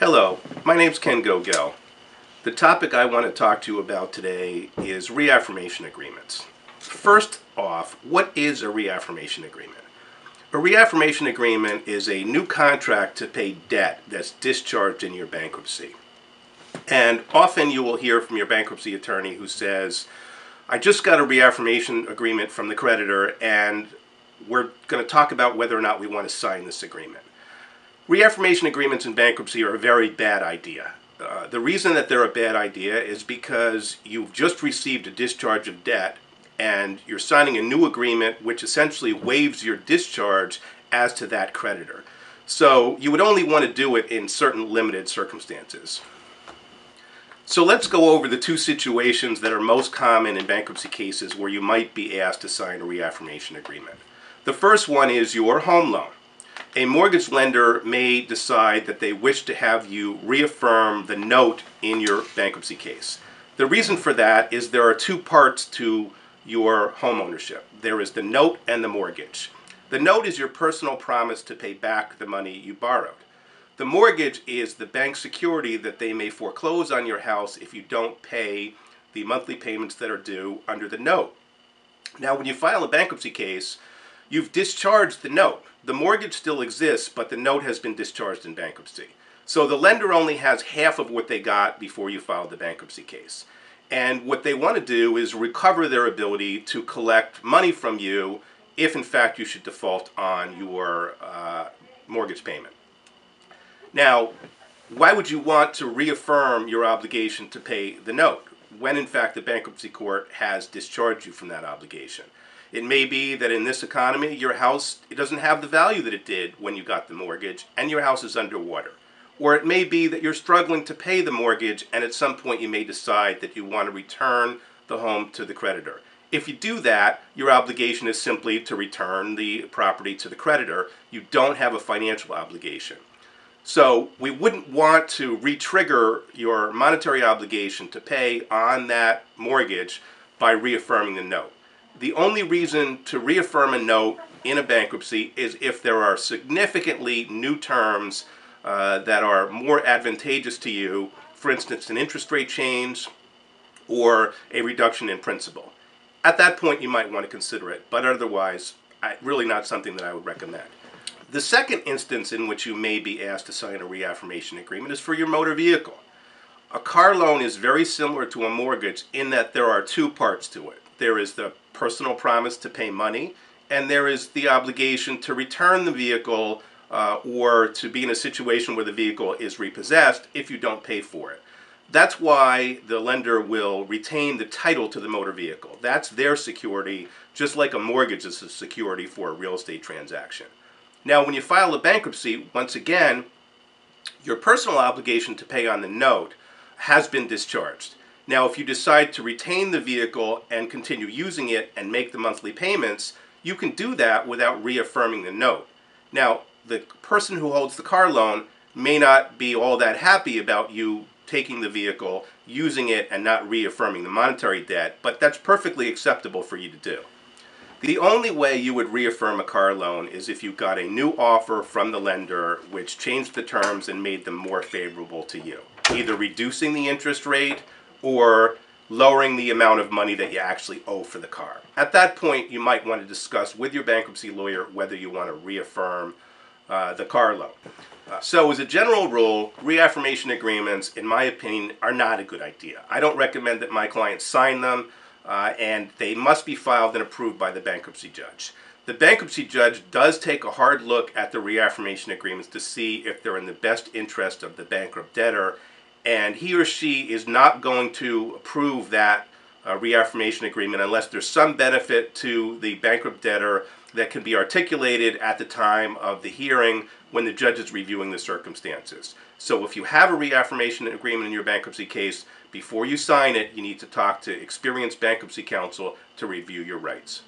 Hello, my name's Ken Gogel. The topic I want to talk to you about today is reaffirmation agreements. First off, what is a reaffirmation agreement? A reaffirmation agreement is a new contract to pay debt that's discharged in your bankruptcy. And often you will hear from your bankruptcy attorney who says, I just got a reaffirmation agreement from the creditor and we're going to talk about whether or not we want to sign this agreement. Reaffirmation agreements in bankruptcy are a very bad idea. The reason that they're a bad idea is because you've just received a discharge of debt and you're signing a new agreement which essentially waives your discharge as to that creditor. So you would only want to do it in certain limited circumstances. So let's go over the two situations that are most common in bankruptcy cases where you might be asked to sign a reaffirmation agreement. The first one is your home loan. A mortgage lender may decide that they wish to have you reaffirm the note in your bankruptcy case. The reason for that is there are two parts to your home ownership. There is the note and the mortgage. The note is your personal promise to pay back the money you borrowed. The mortgage is the bank security that they may foreclose on your house if you don't pay the monthly payments that are due under the note. Now, when you file a bankruptcy case, you've discharged the note. The mortgage still exists, but the note has been discharged in bankruptcy. So the lender only has half of what they got before you filed the bankruptcy case. And what they want to do is recover their ability to collect money from you if in fact you should default on your mortgage payment. Now, why would you want to reaffirm your obligation to pay the note when in fact the bankruptcy court has discharged you from that obligation? It may be that in this economy, your house, it doesn't have the value that it did when you got the mortgage, and your house is underwater. Or it may be that you're struggling to pay the mortgage, and at some point you may decide that you want to return the home to the creditor. If you do that, your obligation is simply to return the property to the creditor. You don't have a financial obligation. So we wouldn't want to re-trigger your monetary obligation to pay on that mortgage by reaffirming the note. The only reason to reaffirm a note in a bankruptcy is if there are significantly new terms that are more advantageous to you, for instance, an interest rate change or a reduction in principal. At that point, you might want to consider it, but otherwise, really not something that I would recommend. The second instance in which you may be asked to sign a reaffirmation agreement is for your motor vehicle. A car loan is very similar to a mortgage in that there are two parts to it. There is the personal promise to pay money, and there is the obligation to return the vehicle or to be in a situation where the vehicle is repossessed if you don't pay for it. That's why the lender will retain the title to the motor vehicle. That's their security, just like a mortgage is a security for a real estate transaction. Now, when you file a bankruptcy, once again, your personal obligation to pay on the note has been discharged. Now, if you decide to retain the vehicle and continue using it and make the monthly payments, you can do that without reaffirming the note. Now, the person who holds the car loan may not be all that happy about you taking the vehicle, using it, and not reaffirming the monetary debt, but that's perfectly acceptable for you to do. The only way you would reaffirm a car loan is if you got a new offer from the lender which changed the terms and made them more favorable to you, either reducing the interest rate or lowering the amount of money that you actually owe for the car. At that point, you might want to discuss with your bankruptcy lawyer whether you want to reaffirm the car loan. So as a general rule, reaffirmation agreements, in my opinion, are not a good idea. I don't recommend that my clients sign them, and they must be filed and approved by the bankruptcy judge. The bankruptcy judge does take a hard look at the reaffirmation agreements to see if they're in the best interest of the bankrupt debtor, and he or she is not going to approve that reaffirmation agreement unless there's some benefit to the bankrupt debtor that can be articulated at the time of the hearing when the judge is reviewing the circumstances. So if you have a reaffirmation agreement in your bankruptcy case, before you sign it, you need to talk to experienced bankruptcy counsel to review your rights.